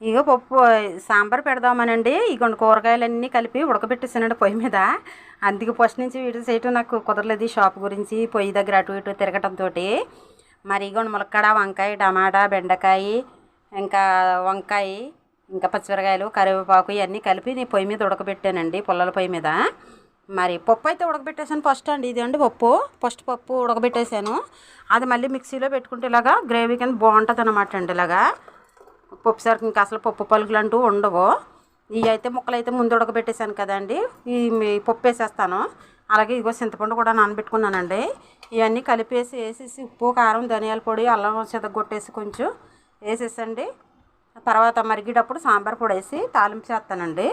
ఇగో పప్పు సాంబార్ పెడదామనండి. ఇగోండి కూరగాయలన్నీ కలిపి ఉడకబెట్టేసానండి పొయ్యి మీద. అందుకే ఫస్ట్ నుంచి వీడియో చేయటం నాకు కుదరలేదు. షాప్ గురించి పొయ్యి దగ్గర అటు ఇటు తిరగటంతో. మరి ఇగోండి ములక్కాడ, వంకాయ, టమాటా, బెండకాయ, ఇంకా వంకాయ, ఇంకా పచ్చిమిరకాయలు, కరివేపాకు ఇవన్నీ కలిపి నేను పొయ్యి మీద ఉడకబెట్టానండి, పుల్లల పొయ్యి మీద. మరి పప్పు అయితే ఉడకబెట్టేసాను ఫస్ట్ అండి. ఇది అండి పప్పు, ఫస్ట్ పప్పు ఉడకబెట్టేసాను. అది మళ్ళీ మిక్సీలో పెట్టుకుంటే ఇలాగా గ్రేవీ కింద బాగుంటుంది అనమాట అండి. ఇలాగా పప్పు సరికి ఇంకా అసలు పప్పు పలుకులు అంటూ ఉండవు. ఇవి అయితే ముక్కలు అయితే ముందు ఉడకబెట్టేసాను కదండి, ఈ పప్పు వేసేస్తాను. అలాగే ఇదిగో చింతపండు కూడా నానబెట్టుకున్నానండి. ఇవన్నీ వేసేసి ఉప్పు, కారం, ధనియాల పొడి, అల్లం చెదగొట్టేసి కొంచెం వేసేసండి. తర్వాత మరిగేటప్పుడు సాంబార్ పొడి వేసి తాలింపు చేస్తానండి.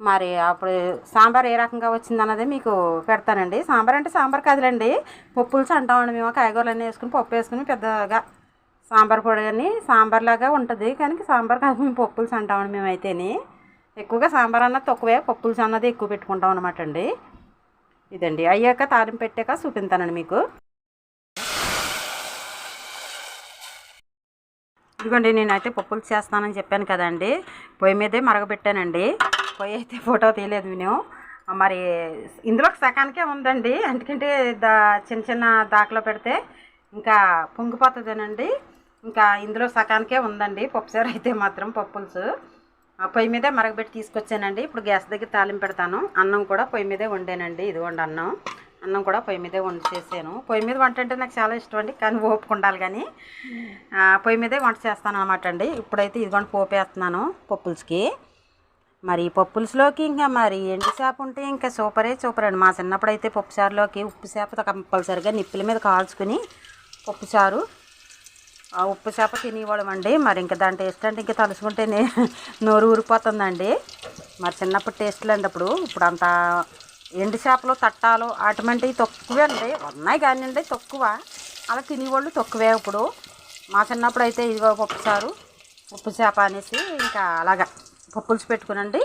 మరి అప్పుడు సాంబార్ ఏ రకంగా వచ్చింది అన్నది మీకు పెడతానండి. సాంబార్ అంటే సాంబార్ కాదులండి, పప్పులుసు అంటామండి మేము. కాయగూరలన్నీ వేసుకుని పప్పు వేసుకుని పెద్దగా సాంబార్ పొడి అని సాంబార్ లాగా ఉంటుంది, కానీ సాంబార్ కాదు, మేము పప్పులుసు అంటామండి మేమైతేని. ఎక్కువగా సాంబార్ అన్నది తక్కువే, పప్పులుసు అన్నది ఎక్కువ పెట్టుకుంటాం అనమాట అండి. ఇదండి అయ్యాక తాలింపు పెట్టాక చూపిస్తానండి మీకు. ఇదిగోండి నేనైతే పప్పులు చేస్తానని చెప్పాను కదండి, పొయ్యి మీదే మరగబెట్టానండి. పొయ్యి అయితే ఫోటో తీయలేదు నేను. మరి ఇందులో సకానికే ఉందండి, ఎందుకంటే చిన్న చిన్న దాకలో పెడితే ఇంకా పొంగిపోతుందేనండి. ఇంకా ఇందులో సకానికే ఉందండి పప్పుసారు అయితే మాత్రం పప్పులుసు. పొయ్యి మీదే మరగబెట్టి తీసుకొచ్చానండి. ఇప్పుడు గ్యాస్ దగ్గర తాలింపు పెడతాను. అన్నం కూడా పొయ్యి మీదే వండానండి. ఇదిగోండి అన్నం కూడా పొయ్యి మీదే వంట చేసాను. పొయ్యి మీద వంట అంటే నాకు చాలా ఇష్టం అండి, కానీ ఓపిక ఉండాలి. కానీ పొయ్యి మీదే వంట చేస్తాను అనమాట అండి. ఇప్పుడైతే ఇదిగోండి పోపు వేస్తున్నాను పప్పులుసుకి. మరి పప్పులుసులోకి ఇంకా మరి ఎండు చేప ఉంటే ఇంకా సూపర్ అండి. మా చిన్నప్పుడు అయితే పప్పుచారులోకి ఉప్పు చేప కంపల్సరిగా నిప్పుల మీద కాల్చుకుని పప్పుచారు, ఆ ఉప్పు చేప తినేవాళ్ళం అండి. మరి ఇంకా దాని టేస్ట్ అంటే ఇంకా తలుచుకుంటేనే నోరు ఊరిపోతుందండి. మరి చిన్నప్పుడు టేస్ట్లు అండి. ఇప్పుడు అంత ఎండు చేపలు తట్టాలు అటువంటివి తక్కువే అండి, ఉన్నాయి కానీ అండి తక్కువ. అలా తినేవాళ్ళు తక్కువే. ఇప్పుడు మా చిన్నప్పుడు అయితే ఇదిగో పప్పుచారు, ఉప్పు చేప అనేసి ఇంకా అలాగా పప్పులుసు పెట్టుకునండి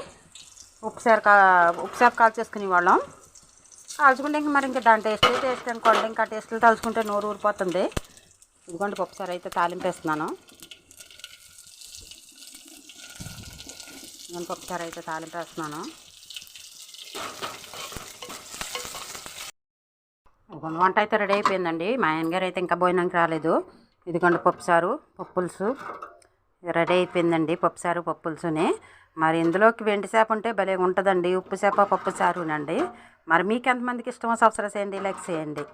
ఉప్పు చేప కాల్చేసుకునే వాళ్ళం. కాల్చుకుంటే ఇంక మరి ఇంకా దాని టేస్ట్ అనుకోండి. ఇంకా టేస్ట్లు తలుచుకుంటే నోరు ఊరిపోతుంది. ఇదిగోండి పప్పుసారి అయితే తాలింపు వేస్తున్నాను. నేను పప్పుసారి అయితే తాలింపు వేస్తున్నాను. వంట అయితే రెడీ అయిపోయిందండి. మా ఆయనగారు అయితే ఇంకా భోజనానికి రాలేదు. ఇదిగోండి పప్పుసారు, పప్పులుసు రెడీ అయిపోయిందండి. పప్పుసారు, పప్పులుసుని మరి ఇందులోకి వెండి చేప ఉంటే భలే ఉంటుందండి. ఉప్పు చేప పప్పు చారునండి. మరి మీకు ఎంతమందికి ఇష్టమో సబ్స్క్రైబ్ చేయండి, లైక్ చేయండి.